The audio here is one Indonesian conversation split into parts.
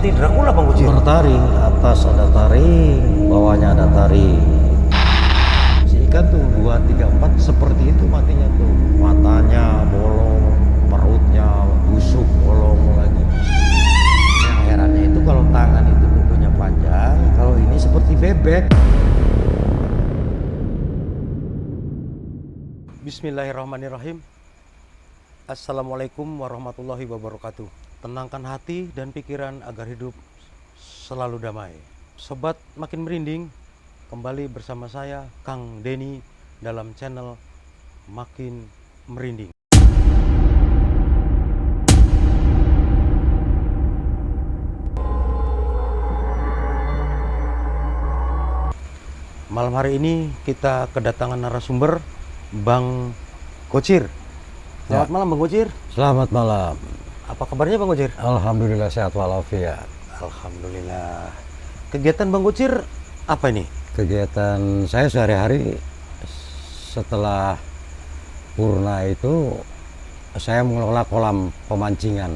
seperti Dracula Bang Gocir. Bertaring, atas ada taring, bawahnya ada taring. Si ikan tuh 2, 3, 4 seperti itu matinya tuh. Matanya bolong, perutnya busuk, bolong lagi. Yang herannya itu kalau tangan itu kukunya panjang, kalau ini seperti bebek. Bismillahirrahmanirrahim. Assalamualaikum warahmatullahi wabarakatuh. Tenangkan hati dan pikiran agar hidup selalu damai. Sobat makin merinding, kembali bersama saya Kang Denny dalam channel Makin Merinding. Malam hari ini kita kedatangan narasumber Bang Gocir. Selamat malam Bang Gocir. Selamat malam. Apa kabarnya Bang Gocir? Alhamdulillah sehat walafiat. Alhamdulillah. Kegiatan Bang Gocir apa ini? Kegiatan saya sehari-hari setelah purna itu saya mengelola kolam pemancingan.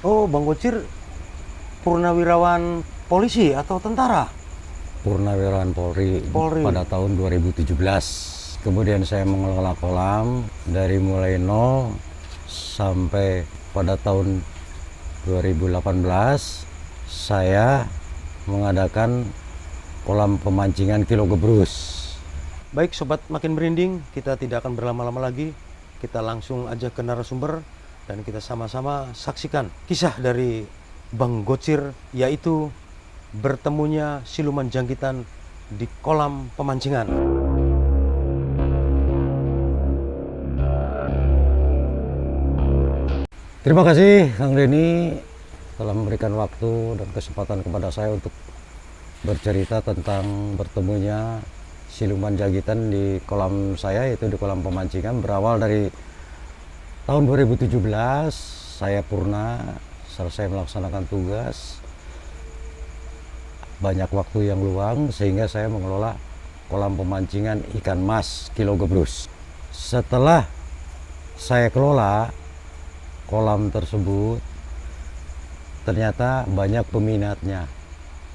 Oh, Bang Gocir purnawirawan polisi atau tentara? Purnawirawan Polri pada tahun 2017. Kemudian saya mengelola kolam dari mulai nol sampai pada tahun 2018 saya mengadakan kolam pemancingan kilo gebrus. Baik sobat makin merinding, kita tidak akan berlama-lama lagi. Kita langsung aja ke narasumber dan kita sama-sama saksikan kisah dari Bang Gocir, yaitu bertemunya siluman jangkitan di kolam pemancingan. Terima kasih Kang Denny telah memberikan waktu dan kesempatan kepada saya untuk bercerita tentang bertemunya siluman jangkitan di kolam saya, yaitu di kolam pemancingan. Berawal dari tahun 2017 saya purna selesai melaksanakan tugas, banyak waktu yang luang sehingga saya mengelola kolam pemancingan ikan mas kilo gebrus. Setelah saya kelola kolam tersebut, ternyata banyak peminatnya.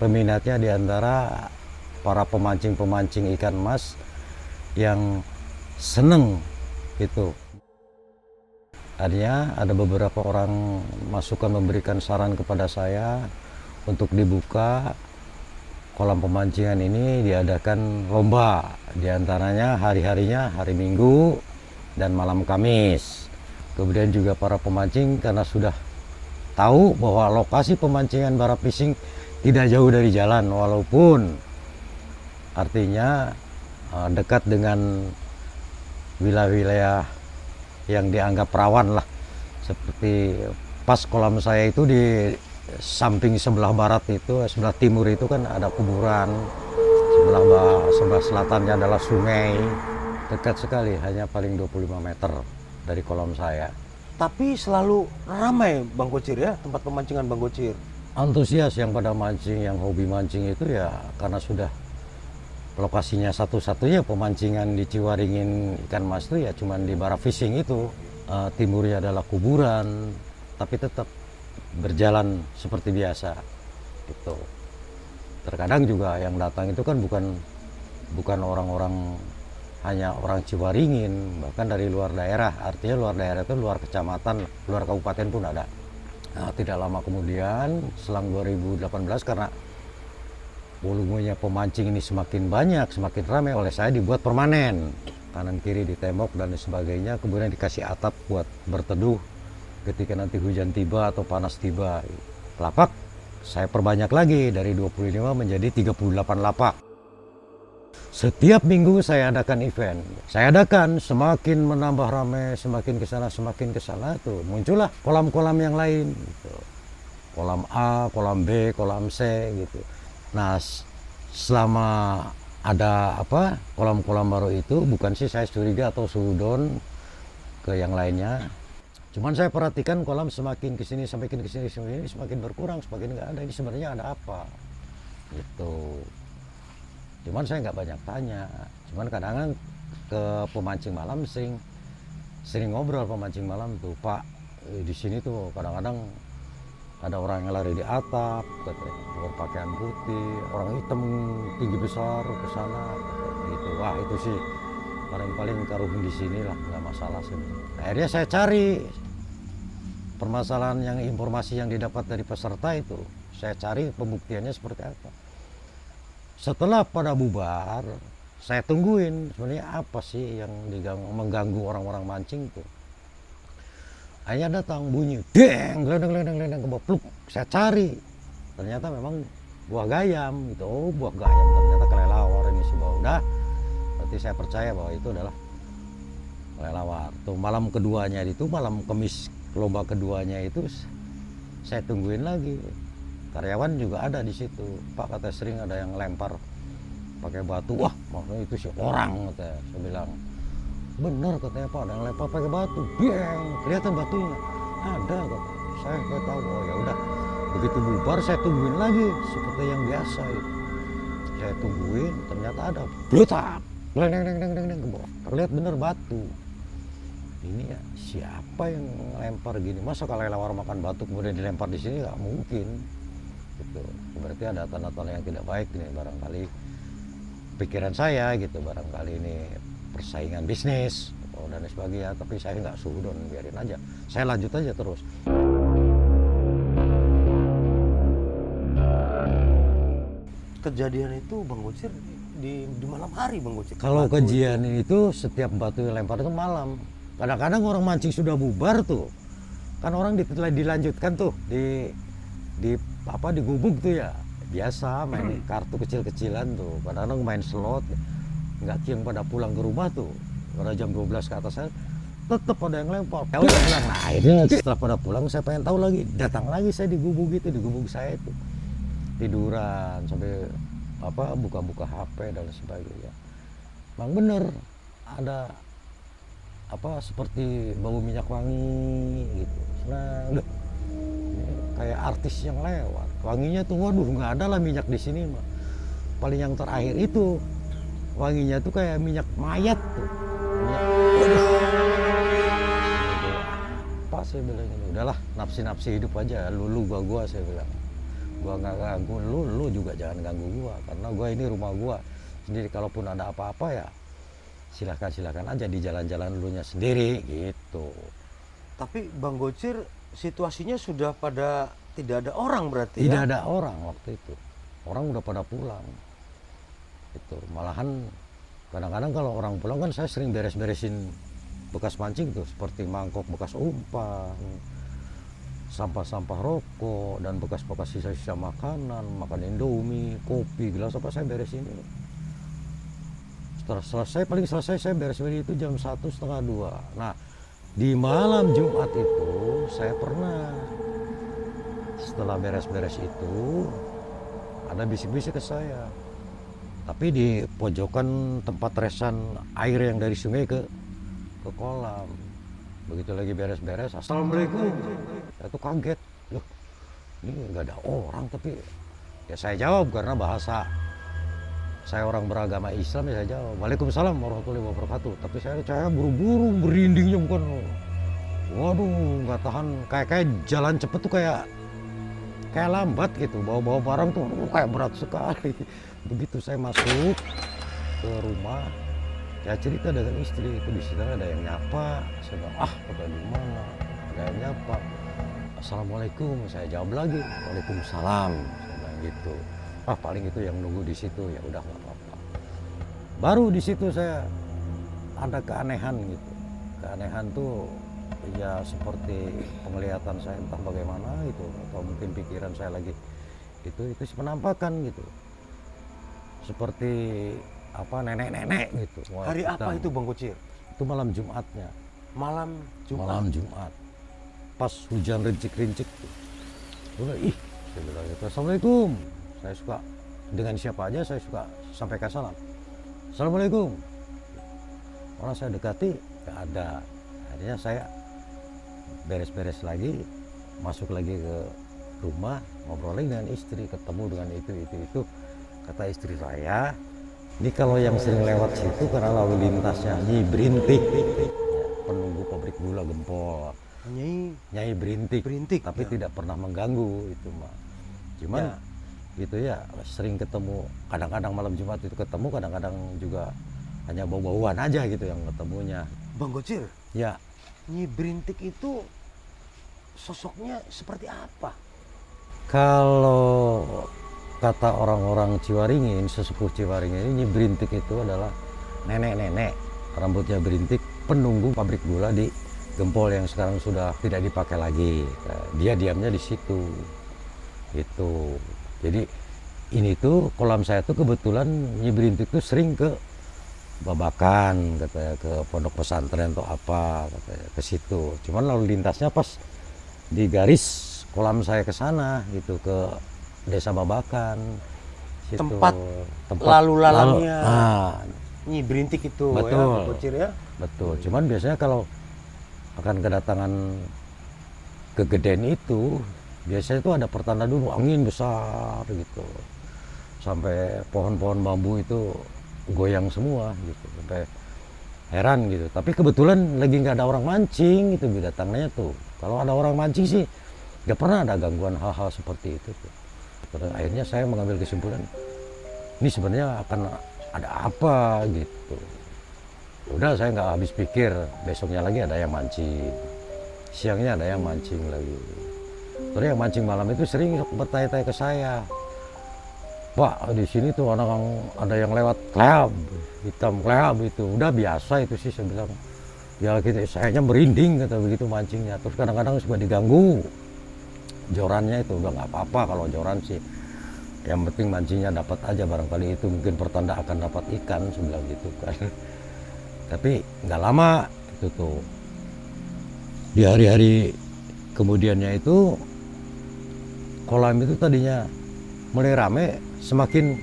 Peminatnya diantara para pemancing-pemancing ikan mas yang seneng itu. Artinya ada beberapa orang masukan memberikan saran kepada saya untuk dibuka kolam pemancingan ini, diadakan lomba. Diantaranya hari-harinya hari Minggu dan malam Kamis. Kemudian juga para pemancing karena sudah tahu bahwa lokasi pemancingan bara fishing tidak jauh dari jalan, walaupun artinya dekat dengan wilayah-wilayah yang dianggap rawan lah. Seperti pas kolam saya itu di samping sebelah barat itu, sebelah timur itu kan ada kuburan, sebelah selatannya adalah sungai. Dekat sekali, hanya paling 25 meter dari kolam saya. Tapi selalu ramai Bang Gocir ya, tempat pemancingan Bang Gocir. Antusias yang pada mancing, yang hobi mancing itu ya karena sudah lokasinya satu-satunya pemancingan di Ciwaringin ikan mas itu ya cuman di bara fishing itu. Timurnya adalah kuburan, tapi tetap berjalan seperti biasa gitu. Terkadang juga yang datang itu kan bukan orang-orang, hanya orang Ciwaringin, bahkan dari luar daerah. Artinya luar daerah itu luar kecamatan, luar kabupaten pun ada. Nah, tidak lama kemudian selang 2018 karena volumenya pemancing ini semakin banyak, semakin ramai, oleh saya dibuat permanen. Kanan kiri ditembok dan sebagainya, kemudian dikasih atap buat berteduh ketika nanti hujan tiba atau panas tiba. Lapak saya perbanyak lagi dari 25 menjadi 38 lapak. Setiap minggu saya adakan event. Saya adakan, semakin menambah ramai, semakin ke sana tuh muncullah kolam-kolam yang lain gitu. Kolam A, kolam B, kolam C gitu. Nah, selama ada kolam-kolam baru itu, bukan sih saya curiga atau sudon ke yang lainnya. Cuman saya perhatikan kolam semakin kesini, semakin kesini, semakin berkurang, semakin nggak ada. Ini sebenarnya ada apa? Gitu. Cuman saya nggak banyak tanya. Cuman kadang-kadang ke pemancing malam sering ngobrol pemancing malam tuh, Pak, di sini tuh kadang-kadang Ada orang yang lari di atap, katanya, berpakaian putih, orang hitam tinggi besar ke sana, katanya gitu. Wah itu sih paling karuh di sini lah, nggak masalah sih. Akhirnya saya cari permasalahan yang informasi yang didapat dari peserta itu, saya cari pembuktiannya seperti apa. Setelah pada bubar, saya tungguin sebenarnya apa sih yang mengganggu orang-orang mancing itu. Akhirnya datang bunyi, deng, gelendang, kebapluk. Saya cari, ternyata memang buah gayam gitu. Oh, buah gayam ternyata kelelawar ini sih bau. Udah, berarti saya percaya bahwa itu adalah kelelawar. Tuh malam keduanya itu, malam kemis lomba keduanya itu, saya tungguin lagi. Karyawan juga ada di situ. Pak, kata sering ada yang lempar pakai batu. Wah, maksudnya itu sih orang, katanya. Saya bilang, bener katanya Pak, ada yang lempar pakai batu. Biang, kelihatan batunya. Ada, kata. Saya nggak tahu. Oh ya udah. Begitu bubar saya tungguin lagi seperti yang biasa itu. Saya tungguin, ternyata ada. Blutak. Deng ke bawah. Terlihat bener batu. Ini ya siapa yang lempar gini? Masa kelelawar makan batu kemudian dilempar di sini? Nggak mungkin. Gitu. Berarti ada tanda-tanda yang tidak baik nih barangkali. Pikiran saya gitu, barangkali ini persaingan bisnis dan sebagainya, tapi saya nggak sudon, biarin aja, saya lanjut aja terus. Kejadian itu Bang Gocir di malam hari Bang Gocir. Kalau kejadian itu setiap batu yang lempar itu malam. Kadang-kadang orang mancing sudah bubar tuh, kan orang dilanjutkan tuh di apa di gubuk tuh ya, biasa main kartu kecil-kecilan tuh, kadang-kadang main slot, nggak tiang pada pulang ke rumah tuh, pada jam 12 ke atas saya tetap ada yang lempar. Ya udah, nah akhirnya setelah pada pulang saya pengen tahu lagi, datang lagi saya di gubuk itu, di gubuk saya itu tiduran sampai apa buka-buka HP dan sebagainya. Bang bener ada apa seperti bau minyak wangi gitu. Nah, udah kayak artis yang lewat. Wanginya tuh waduh nggak ada lah minyak di sini mah. Paling yang terakhir itu wanginya tuh kayak minyak mayat tuh. Minyak, waduh. Apa saya bilang ini udahlah nafsi hidup aja. Lu gua saya bilang. Gua nggak ganggu lu juga jangan ganggu gua karena gua ini rumah gua sendiri, kalaupun ada apa-apa ya silakan aja di jalan-jalan lunya sendiri gitu. Tapi Bang Gocir situasinya sudah pada tidak ada orang berarti tidak ya? ada orang waktu itu, orang udah pada pulang itu. Malahan kadang-kadang kalau orang pulang kan saya sering beres-beresin bekas mancing tuh, seperti mangkok bekas umpan, sampah-sampah rokok dan bekas-bekas sisa-sisa makan indomie, kopi, gelas apa saya beresin ini. Paling selesai saya beres-beres itu jam 1:30, 2. Nah di malam Jumat itu saya pernah setelah beres-beres itu ada bisik-bisik ke saya, tapi di pojokan tempat resan air yang dari sungai ke kolam. Begitu lagi beres-beres, assalamualaikum. Saya tuh kaget, loh ini nggak ada orang, tapi ya saya jawab karena bahasa saya orang beragama Islam, ya saya jawab waalaikumsalam warahmatullahi wabarakatuh. Tapi saya buru-buru berindingnya bukan, waduh nggak tahan, kayak jalan cepet tuh kayak lambat gitu, bawa barang tuh kayak berat sekali. Begitu saya masuk ke rumah, saya cerita dengan istri itu, di situ ada yang nyapa. Saya bilang pada di mana ada yang nyapa, assalamualaikum. Saya jawab lagi waalaikumsalam, saya bilang gitu. Paling itu yang nunggu di situ, ya udah nggak apa-apa. Baru di situ saya ada keanehan gitu. Keanehan tuh ya seperti penglihatan saya entah bagaimana itu, atau mungkin pikiran saya lagi itu penampakan gitu. Seperti apa nenek-nenek gitu. Wah, hari apa itu Bang Gocir? Itu malam Jumatnya. Malam Jumat. Malam Jumat. Pas hujan rincik-rincik tuh. Saya bilang gitu, assalamualaikum. Saya suka dengan siapa aja saya suka sampaikan salam. Assalamualaikum. Orang saya dekati nggak ada. Akhirnya saya beres-beres lagi, masuk lagi ke rumah, ngobrol lagi dengan istri, ketemu dengan itu. Kata istri saya, ini kalau yang sering lewat situ karena lalu lintasnya berintik, ya, penunggu pabrik gula Gempol. Nyai Berintik, Berintik, tapi ya. tidak pernah mengganggu itu mah. Cuman Ya. gitu ya sering ketemu, kadang-kadang malam Jumat itu ketemu, kadang-kadang juga hanya bau-bauan aja gitu yang ketemunya. Bang Gocir, Ya, Nyi Berintik itu sosoknya seperti apa? kalau kata orang-orang Ciwaringin, sesepuh Ciwaringin, ini Nyi Berintik itu adalah nenek-nenek rambutnya berintik, penunggu pabrik gula di Gempol yang sekarang sudah tidak dipakai lagi. Nah, dia diamnya di situ. Itu. Jadi ini tuh kolam saya tuh kebetulan Nyi Berintik tuh sering ke Babakan katanya, ke pondok pesantren atau apa katanya, ke situ. Cuman lalu lintasnya pas di garis kolam saya ke sana gitu, ke Desa Babakan. Situ. Tempat lalu lalangnya Ah, Nyi Berintik itu, ya, betul. Bang Gocir ya. Betul. Cuman biasanya kalau akan kedatangan kegeden itu, biasanya itu ada pertanda dulu, angin besar gitu, sampai pohon-pohon bambu itu goyang semua gitu, sampai heran gitu. Tapi kebetulan lagi nggak ada orang mancing itu datangnya tuh. Kalau ada orang mancing sih nggak pernah ada gangguan hal-hal seperti itu tuh. Terus akhirnya saya mengambil kesimpulan, ini sebenarnya akan ada apa gitu. Udah saya nggak habis pikir, besoknya lagi ada yang mancing, siangnya ada yang mancing lagi. Terus yang mancing malam itu sering bertanya-tanya ke saya, Pak di sini tuh ada yang lewat klab, hitam klab itu. Udah biasa itu sih, saya bilang. Ya gitu, sayanya merinding kata begitu mancingnya. Terus kadang-kadang suka diganggu jorannya itu, udah nggak apa-apa kalau joran sih. Yang penting mancingnya dapat aja, barangkali itu mungkin pertanda akan dapat ikan, saya bilang gitu kan. Tapi nggak lama itu tuh, di hari-hari kemudiannya itu kolam itu tadinya mulai rame, semakin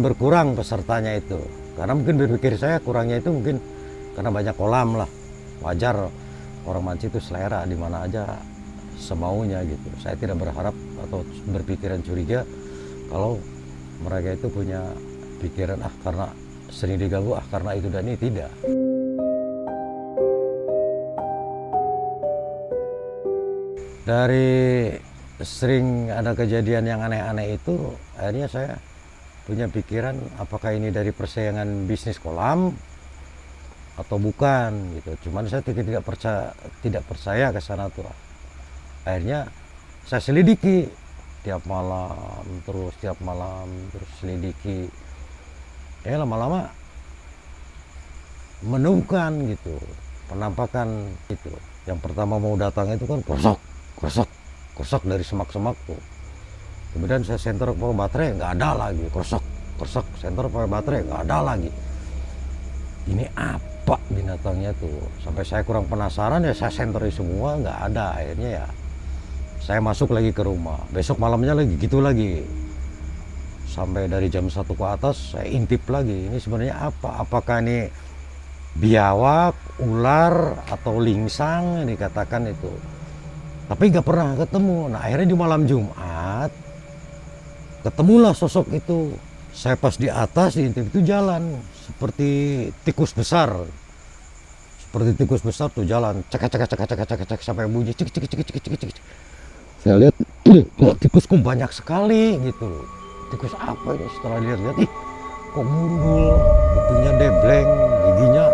berkurang pesertanya itu, karena mungkin berpikir saya kurangnya itu mungkin karena banyak kolam lah, wajar orang mancing itu selera di mana aja semaunya gitu. Saya tidak berharap atau berpikiran curiga kalau mereka itu punya pikiran karena sering diganggu karena itu dan ini, tidak. Dari sering ada kejadian yang aneh-aneh itu, akhirnya saya punya pikiran apakah ini dari persaingan bisnis kolam atau bukan gitu. Cuman saya tidak percaya ke sana tuh. Akhirnya saya selidiki tiap malam terus selidiki. Ya lama-lama menemukan gitu penampakan itu. Yang pertama mau datang itu kan krosok dari semak-semak tuh. Kemudian saya senter pakai baterai, nggak ada lagi, krosok senter pakai baterai, nggak ada lagi. Ini apa binatangnya tuh? Sampai saya kurang penasaran, ya saya senteri semua, nggak ada. Akhirnya ya saya masuk lagi ke rumah. Besok malamnya lagi gitu lagi. Sampai dari jam 1 ke atas saya intip lagi. Ini sebenarnya apa? Apakah ini biawak, ular, atau lingsang yang dikatakan itu? Tapi nggak pernah ketemu. Nah akhirnya di malam Jumat ketemulah sosok itu. Saya pas di atas diintip itu jalan seperti tikus besar. Seperti tikus besar tuh jalan cek sampai bunyi cek. Saya lihat, kok tikus kok banyak sekali gitu. Tikus apa ini? Setelah dilihat, kok mundul, kupingnya debleng, giginya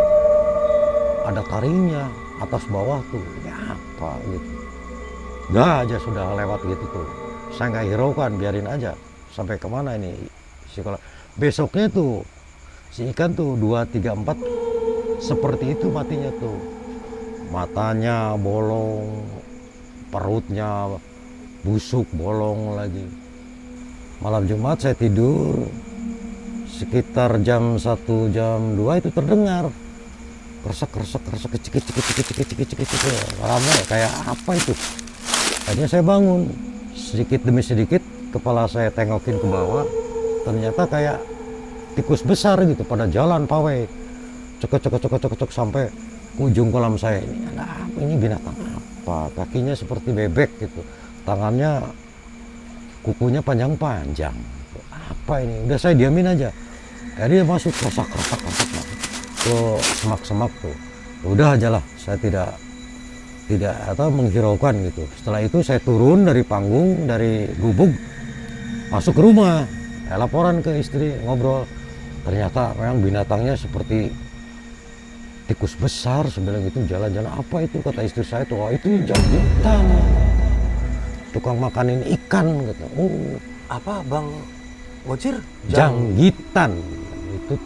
ada taringnya, atas bawah tuh. Ini apa gitu? Nggak aja sudah lewat gitu tuh. Saya nggak hiraukan, biarin aja. Sampai kemana ini sekolah. Besoknya tuh si ikan tuh 2, 3, 4 seperti itu matinya tuh. Matanya bolong, perutnya busuk, bolong lagi. Malam Jumat saya tidur sekitar jam 1, jam 2 itu terdengar kresek kecik ramai kayak apa itu. Akhirnya saya bangun, sedikit demi sedikit kepala saya tengokin ke bawah, ternyata kayak tikus besar gitu pada jalan pawai cek sampai ujung kolam saya. Ini ada apa, ini binatang apa? Kakinya seperti bebek gitu, tangannya kukunya panjang-panjang. Apa ini? Udah saya diamin aja. Akhirnya masuk kesak ke semak-semak tuh. Udah aja lah, saya tidak tidak atau menghiraukan gitu. Setelah itu saya turun dari panggung, dari gubuk, masuk ke rumah. Saya laporan ke istri, ngobrol. Ternyata memang binatangnya seperti tikus besar, sebilang itu jalan-jalan. Apa itu, kata istri saya tuh? Oh, itu janggitan, tukang makanin ikan, kata. Oh, Apa Bang Gocir? janggitan itu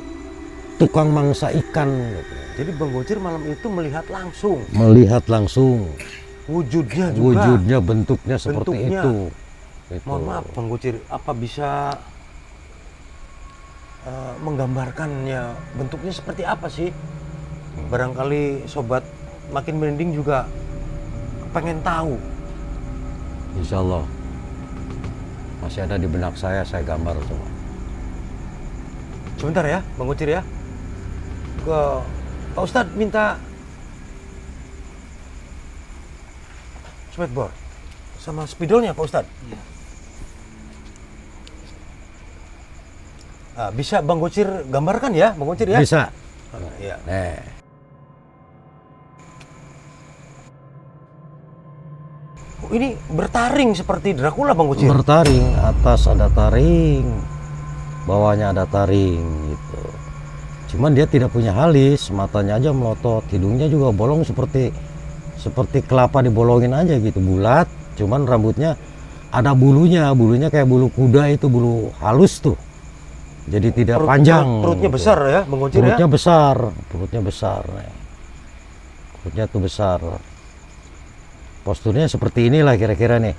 tukang mangsa ikan, gitu. Jadi Bang Gocir malam itu melihat langsung Melihat langsung wujudnya juga. wujudnya, bentuknya seperti Bentuknya. itu. Gitu. Mohon maaf Bang Gocir, apa bisa menggambarkannya bentuknya seperti apa sih? Barangkali sobat makin merinding juga pengen tahu. Insya Allah masih ada di benak saya gambar semua. Sebentar ya Bang Gocir ya. Ke Pak Ustadz minta sweatboard sama spidolnya Pak Ustadz. Bisa Bang Gocir gambarkan ya Bang Gocir ya? Bisa. Iya. Oh, ini bertaring seperti Dracula Bang Gocir. Bertaring, atas ada taring, bawahnya ada taring gitu. Cuman dia tidak punya alis, matanya aja melotot, hidungnya juga bolong seperti kelapa dibolongin aja gitu, bulat. Cuman rambutnya ada bulunya kayak bulu kuda, itu bulu halus tuh. Jadi tidak panjang. Perutnya gitu. besar ya Bang Gocir ya? Perutnya besar. Perutnya tuh besar. Posturnya seperti inilah kira-kira nih.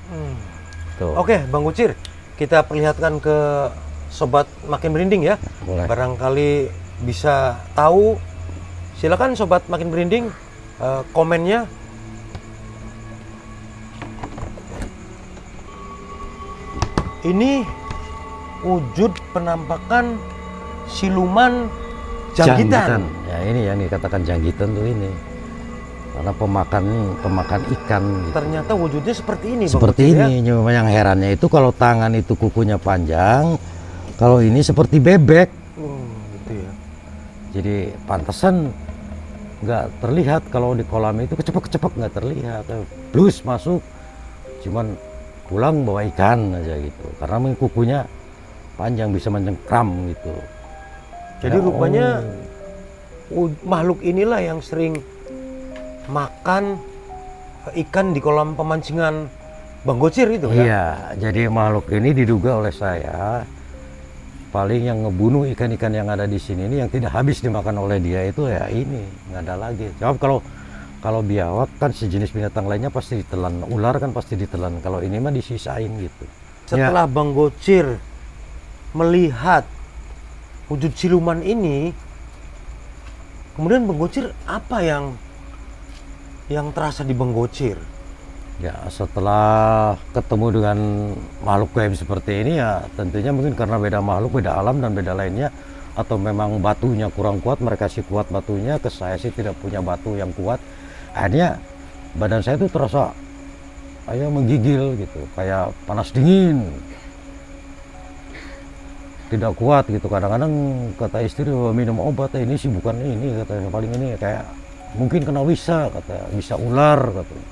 Tuh. Oke Bang Gocir, kita perlihatkan ke sobat makin merinding ya. Boleh. Barangkali bisa tahu. Silakan sobat makin merinding komennya. Ini wujud penampakan siluman janggitan. Ya ini yang dikatakan janggitan tuh ini. Karena pemakan ikan gitu. Ternyata wujudnya seperti ini Bang Seperti Gocir, ini. Cuma yang herannya itu kalau tangan itu kukunya panjang, kalau ini seperti bebek. Gitu ya. Jadi pantesan nggak terlihat kalau di kolam itu, kecepek nggak terlihat. Plus masuk, cuman pulang bawa ikan aja gitu. Karena memang kukunya panjang, bisa mencengkram gitu. Jadi Ya, rupanya makhluk inilah yang sering makan ikan di kolam pemancingan Bang Gocir itu ya? Iya, jadi makhluk ini diduga oleh saya paling yang ngebunuh ikan-ikan yang ada di sini ini, yang tidak habis dimakan oleh dia itu ya ini, nggak ada lagi. Jawab kalau biawak kan sejenis binatang lainnya pasti ditelan, ular kan pasti ditelan. Kalau ini mah disisain gitu. Setelah Bang Gocir melihat wujud siluman ini, kemudian Bang Gocir apa yang terasa di Bang Gocir? Ya setelah ketemu dengan makhluk gaib seperti ini ya tentunya mungkin karena beda makhluk, beda alam dan beda lainnya, atau memang batunya kurang kuat, mereka sih kuat batunya, ke saya sih tidak punya batu yang kuat. Akhirnya badan saya tuh terasa kayak menggigil gitu, kayak panas dingin, tidak kuat gitu. Kadang-kadang kata istri minum obat, ini sih bukan ini, katanya paling ini kayak mungkin kena bisa, kata bisa ular, katanya.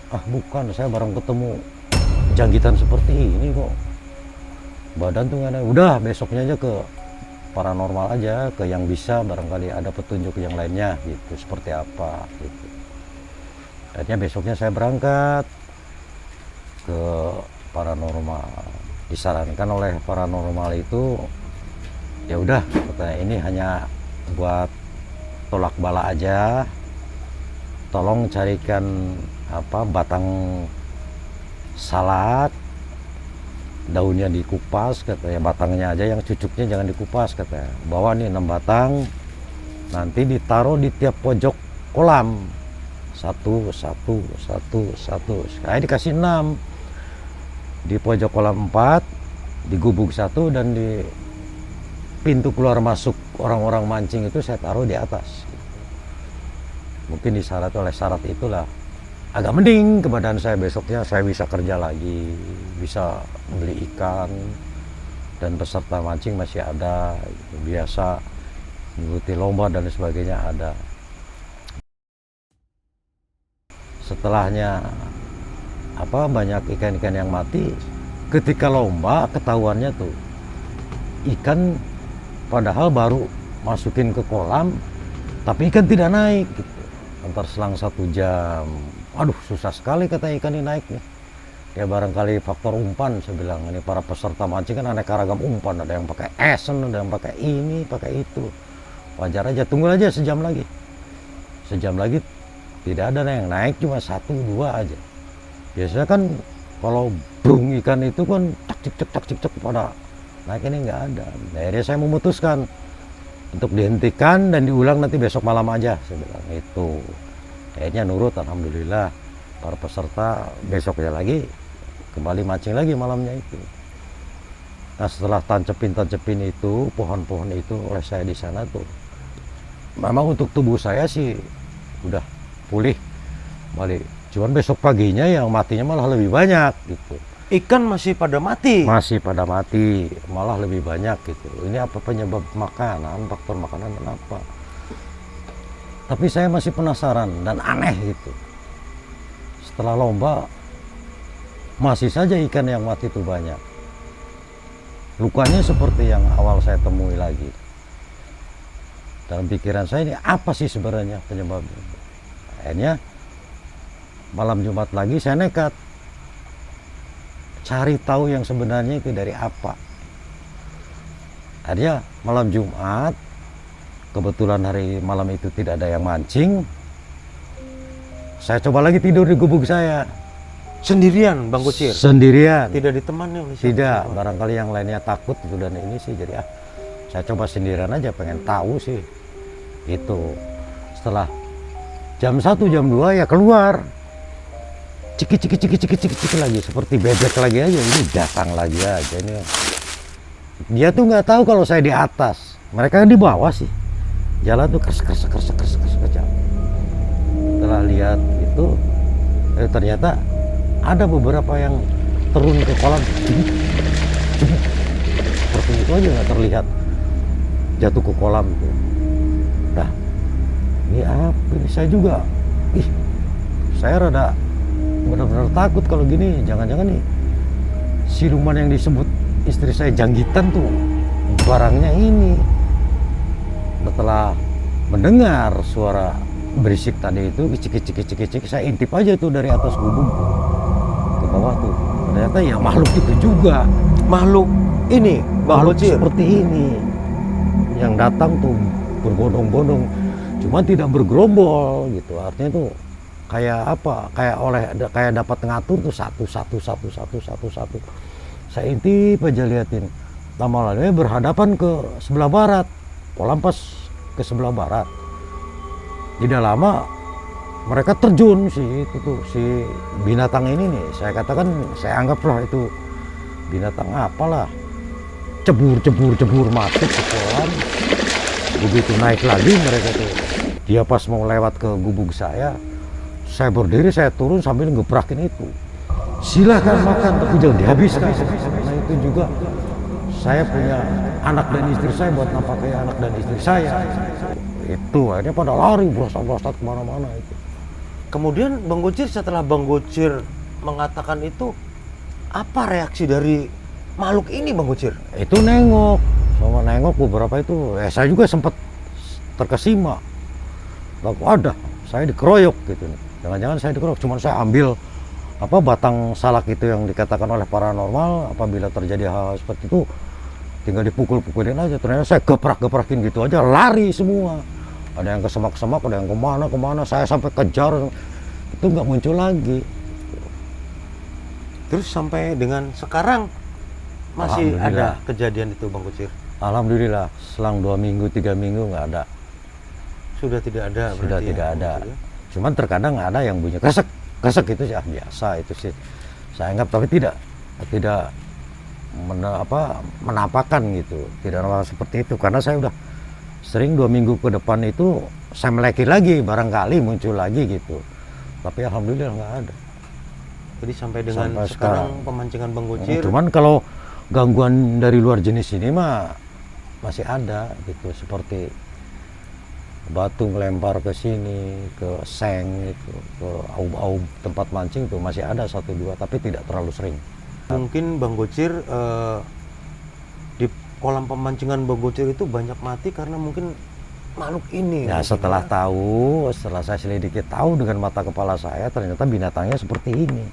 Ah bukan, saya bareng ketemu janggitan seperti ini kok, badan tuh nggak ada. Udah besoknya aja ke paranormal aja, ke yang bisa, barangkali ada petunjuk yang lainnya gitu, seperti apa gitu. Akhirnya besoknya saya berangkat ke paranormal, disarankan oleh paranormal itu ya udah, katanya ini hanya buat tolak bala aja, tolong carikan batang salak, daunnya dikupas, katanya, batangnya aja, yang cucuknya jangan dikupas, katanya. Bawa nih 6 batang, nanti ditaruh di tiap pojok kolam, satu, saya dikasih 6 di pojok kolam 4, di gubuk 1, dan di pintu keluar masuk orang-orang mancing itu saya taruh di atas. Mungkin disyarat oleh syarat itulah agak mending ke badan saya. Besoknya saya bisa kerja lagi, bisa beli ikan, dan peserta mancing masih ada gitu. Biasa mengikuti lomba dan sebagainya ada. setelahnya banyak ikan-ikan yang mati. Ketika lomba ketahuannya tuh ikan padahal baru masukin ke kolam, tapi ikan tidak naik gitu. Antar selang 1 jam, aduh susah sekali kata ikan ini naik nih. Ya barangkali faktor umpan, saya bilang ini para peserta mancing kan aneka ragam umpan, ada yang pakai esen, ada yang pakai ini, pakai itu. Wajar aja, tunggu aja sejam lagi tidak ada yang naik, cuma 1, 2 aja. Biasanya kan kalau brung ikan itu kan cak cik pada naik, ini nggak ada. Akhirnya saya memutuskan untuk dihentikan dan diulang nanti besok malam aja, saya bilang itu. Akhirnya nurut, alhamdulillah. Para peserta besoknya lagi kembali mancing lagi malamnya itu. Nah setelah tancepin itu pohon-pohon itu oleh saya di sana tuh, memang untuk tubuh saya sih udah pulih balik. Cuman besok paginya yang matinya malah lebih banyak gitu. Ikan masih pada mati. Masih pada mati, malah lebih banyak gitu. Ini apa penyebab makanan, faktor makanan kenapa? Tapi saya masih penasaran dan aneh gitu. Setelah lomba masih saja ikan yang mati itu banyak. Lukanya seperti yang awal saya temui lagi. Dalam pikiran saya ini apa sih sebenarnya penyebabnya? Akhirnya malam Jumat lagi saya nekat cari tahu yang sebenarnya itu dari apa. Akhirnya malam Jumat, kebetulan hari malam itu tidak ada yang mancing, saya coba lagi tidur di gubuk saya. Sendirian Bang Gocir? Sendirian. Tidak ditemani oleh siapa? Tidak, barangkali yang lainnya takut itu dan ini sih, jadi saya coba sendirian aja, pengen tahu sih. Itu setelah jam 1 jam 2 ya keluar ciki lagi seperti bebek lagi aja, ini datang lagi aja ini. Dia tuh nggak tahu kalau saya di atas, mereka di bawah sih, jalan tuh kers. Setelah lihat itu ternyata ada beberapa yang turun ke kolam seperti itu aja, nggak terlihat jatuh ke kolam tuh. Nah ini apa ini, saya juga saya rada benar-benar takut kalau gini. Jangan-jangan nih siluman yang disebut istri saya janggitan tuh barangnya ini. Setelah mendengar suara berisik tadi itu kicik, saya intip aja tuh dari atas gubuk ke bawah tuh. Ternyata ya makhluk itu juga. Makhluk ini Bang Makhluk Gocir seperti ini yang datang tuh berbondong-bondong, cuma tidak bergerombol gitu. Artinya tuh kayak apa? Kayak dapat ngatur tuh satu. Saya intip aja liatin. Lama-lama berhadapan ke sebelah barat, kolam pas ke sebelah barat. Tidak lama mereka terjun si binatang ini nih. Saya katakan, saya anggaplah itu binatang apalah. Cebur masuk ke kolam. Begitu naik lagi mereka tuh. Dia pas mau lewat ke gubuk saya berdiri, saya turun sambil ngebrakin itu. Silakan makan, tapi jangan dihabiskan. Nah itu juga saya punya anak dan istri saya, buat napakai anak dan istri saya. Itu akhirnya pada lari berosot-berosot kemana-mana itu. Kemudian Bang Gocir, setelah Bang Gocir mengatakan itu, apa reaksi dari makhluk ini Bang Gocir? Itu nengok beberapa itu. Saya juga sempat terkesima. Lalu ada, saya dikeroyok gitu. Jangan-jangan saya dikeroyok, cuman saya ambil batang salak itu yang dikatakan oleh paranormal. Apabila terjadi hal seperti itu tinggal dipukul-pukulin aja. Ternyata saya geprakin gitu aja, lari semua. Ada yang ke semak-semak, ada yang kemana, saya sampai kejar, itu nggak muncul lagi. Terus sampai dengan sekarang masih ada kejadian itu Bang Gocir? Alhamdulillah, selang 2 minggu 3 minggu nggak ada. Sudah tidak ada? Sudah tidak ada. Ya? Cuman terkadang ada yang bunyi kresek itu sih biasa itu sih. Saya anggap, tapi tidak menampakkan gitu, tidak nampak seperti itu, karena saya udah sering 2 minggu ke depan itu saya meleki lagi, barangkali muncul lagi gitu. Tapi alhamdulillah nggak ada. Jadi sampai dengan sekarang pemancingan Bang Gocir. Cuman kalau gangguan dari luar jenis ini mah masih ada gitu, seperti batu ngelempar ke sini, ke seng itu, ke aub-aub tempat mancing itu masih ada satu dua, tapi tidak terlalu sering. Mungkin Bang Gocir di kolam pemancingan Bang Gocir itu banyak mati karena mungkin makhluk ini. Ya mungkin setelah ya. tahu, setelah saya selidiki tahu dengan mata kepala saya, ternyata binatangnya seperti ini.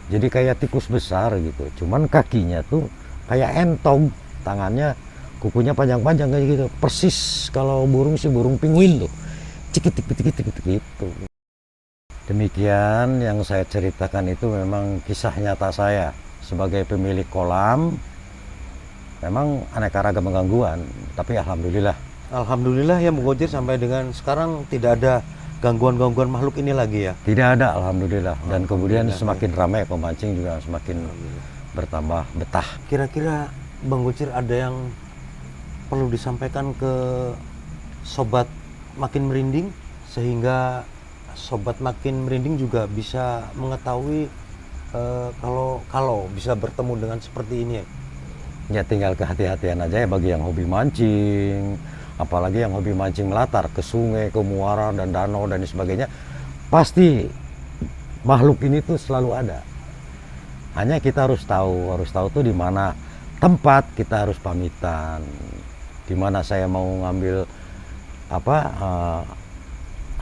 Jadi kayak tikus besar gitu, cuman kakinya tuh kayak entong, tangannya, kukunya panjang-panjang kayak gitu, persis kalau burung sih burung penguin tuh, cikit-cikit gitu. Demikian yang saya ceritakan itu memang kisah nyata saya sebagai pemilik kolam. Memang aneka ragam gangguan, tapi alhamdulillah. Alhamdulillah ya Bang Gocir sampai dengan sekarang tidak ada gangguan-gangguan makhluk ini lagi ya. Tidak ada, alhamdulillah. Dan kemudian Alhamdulillah, semakin ramai pemancing juga semakin bertambah betah. Kira-kira Bang Gocir ada yang perlu disampaikan ke sobat makin merinding sehingga sobat makin merinding juga bisa mengetahui kalau bisa bertemu dengan seperti ini ya. Ya tinggal kehati-hatian aja ya bagi yang hobi mancing, apalagi yang hobi mancing melatar ke sungai, ke muara dan danau dan sebagainya. Pasti makhluk ini tuh selalu ada. Hanya kita harus tahu tuh di mana tempat kita harus pamitan. Di mana saya mau ngambil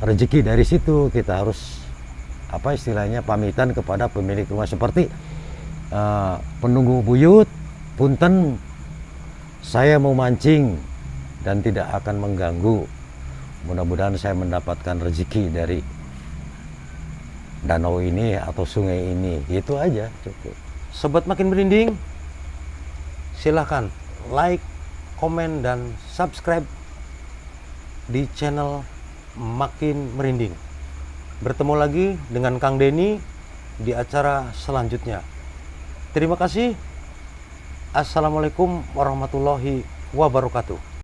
rezeki dari situ, kita harus istilahnya pamitan kepada pemilik rumah, seperti penunggu buyut, punten saya mau mancing dan tidak akan mengganggu, mudah-mudahan saya mendapatkan rezeki dari danau ini atau sungai ini, gitu aja cukup. Sobat makin merinding, silahkan like, komen, dan subscribe di channel Makin Merinding. Bertemu lagi dengan Kang Denny di acara selanjutnya. Terima kasih. Assalamualaikum warahmatullahi wabarakatuh.